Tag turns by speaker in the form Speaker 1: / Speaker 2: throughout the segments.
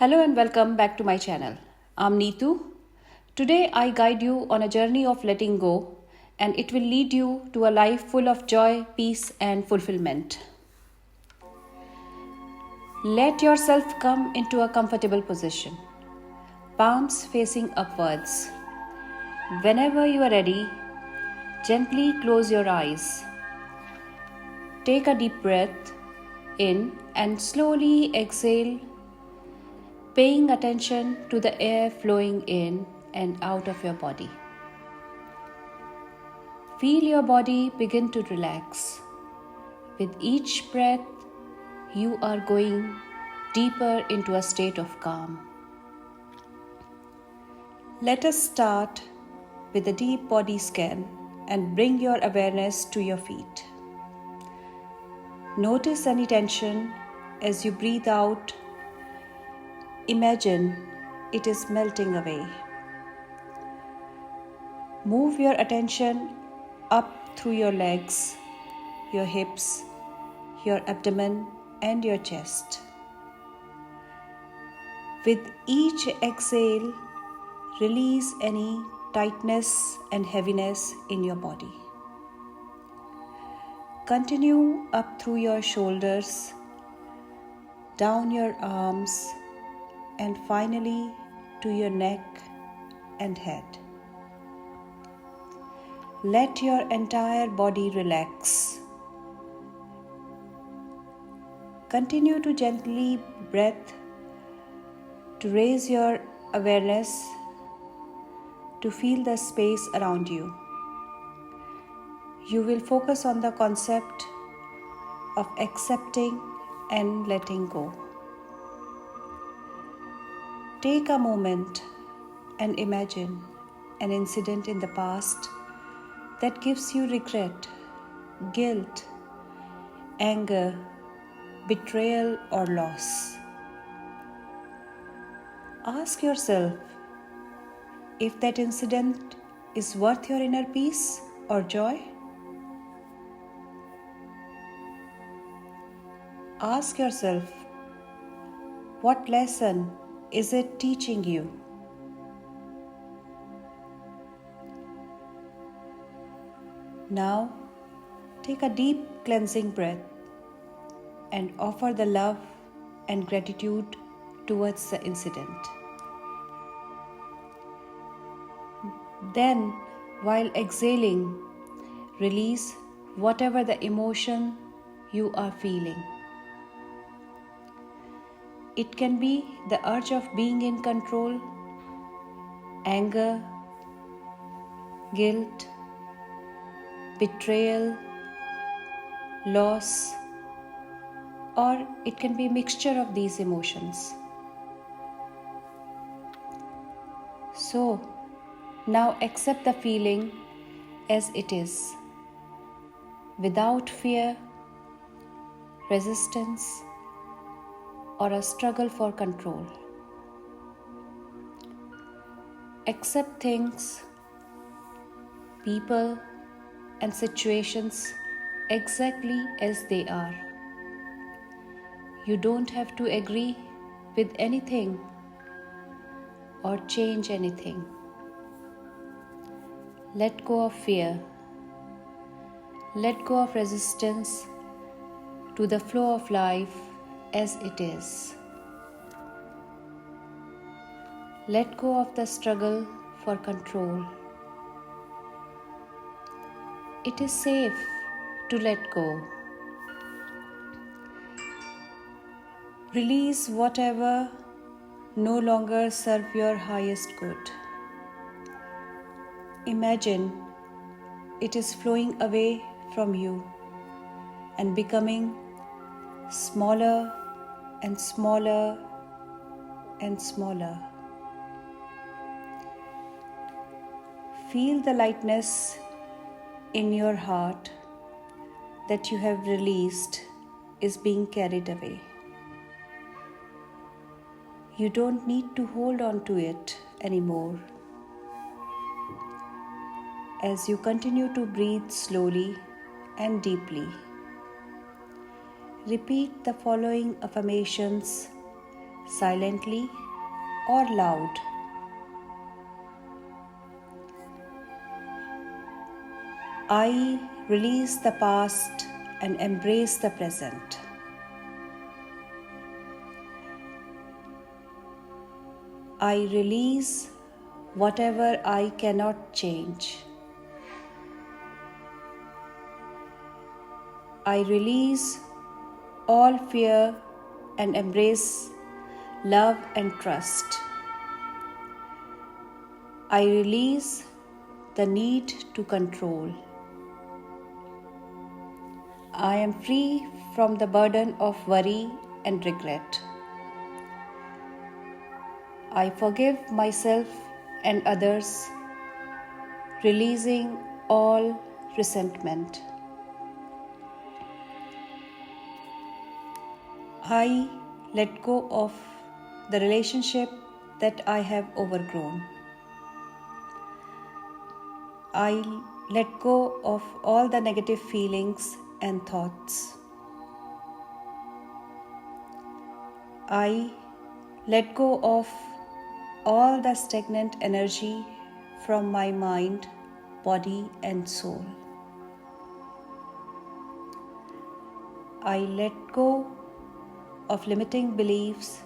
Speaker 1: Hello and welcome back to my channel. I'm Neetu. Today I guide you on a journey of letting go, and it will lead you to a life full of joy, peace and fulfillment. Let yourself come into a comfortable position, palms facing upwards. Whenever you are ready, gently close your eyes. Take a deep breath in and slowly exhale, paying attention to the air flowing in and out of your body. Feel your body begin to relax. With each breath, you are going deeper into a state of calm. Let us start with a deep body scan and bring your awareness to your feet. Notice any tension as you breathe out. Imagine it is melting away. Move your attention up through your legs, your hips, your abdomen, and your chest. With each exhale, release any tightness and heaviness in your body. Continue up through your shoulders, down your arms, and finally to your neck and head. Let your entire body relax. Continue to gently breathe to raise your awareness to feel the space around you. You will focus on the concept of accepting and letting go. Take a moment and imagine an incident in the past that gives you regret, guilt, anger, betrayal, or loss. Ask yourself if that incident is worth your inner peace or joy. Ask yourself, what lesson is it teaching you? Now, take a deep cleansing breath and offer the love and gratitude towards the incident. Then, while exhaling, release whatever the emotion you are feeling. It can be the urge of being in control, anger, guilt, betrayal, loss, or it can be a mixture of these emotions. So, now accept the feeling as it is, without fear, resistance, or a struggle for control. Accept things, people, and situations exactly as they are. You don't have to agree with anything or change anything. Let go of fear. Let go of resistance to the flow of life as it is. Let go of the struggle for control. It is safe to let go. Release whatever no longer serve your highest good. Imagine it is flowing away from you and becoming smaller and smaller and smaller. Feel the lightness in your heart that you have released is being carried away. You don't need to hold on to it anymore. As you continue to breathe slowly and deeply, repeat the following affirmations silently or loud. I release the past and embrace the present. I release whatever I cannot change. I release all fear and embrace love and trust. I release the need to control. I am free from the burden of worry and regret. I forgive myself and others, releasing all resentment. I let go of the relationship that I have overgrown. I let go of all the negative feelings and thoughts. I let go of all the stagnant energy from my mind, body, and soul. I let go of limiting beliefs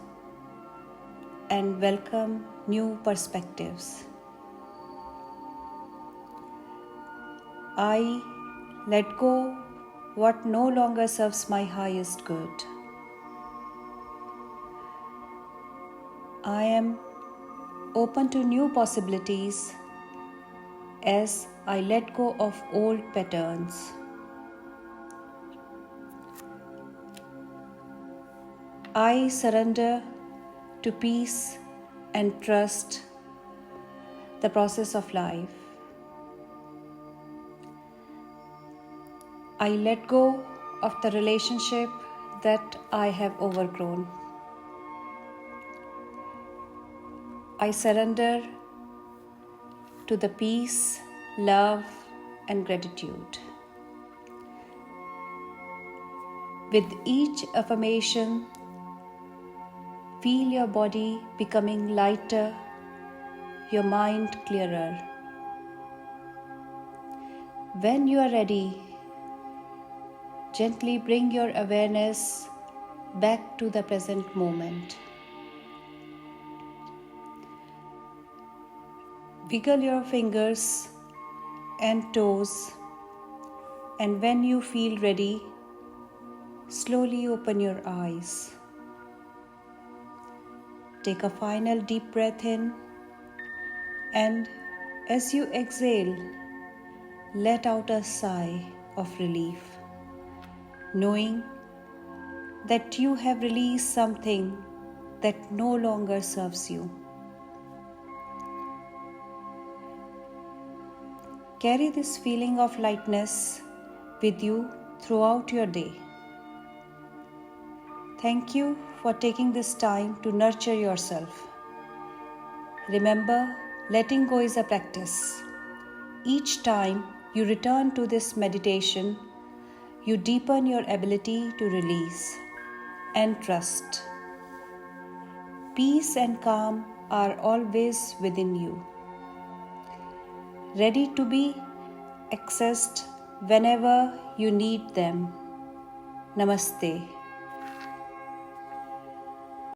Speaker 1: and welcome new perspectives. I let go what no longer serves my highest good. I am open to new possibilities as I let go of old patterns. I surrender to peace and trust the process of life. I let go of the relationship that I have overgrown. I surrender to the peace, love, and gratitude. With each affirmation, feel your body becoming lighter, your mind clearer. When you are ready, gently bring your awareness back to the present moment. Wiggle your fingers and toes, and when you feel ready, slowly open your eyes. Take a final deep breath in, and as you exhale, let out a sigh of relief, knowing that you have released something that no longer serves you. Carry this feeling of lightness with you throughout your day. Thank you for taking this time to nurture yourself. Remember, letting go is a practice. Each time you return to this meditation, you deepen your ability to release and trust. Peace and calm are always within you, ready to be accessed whenever you need them. Namaste.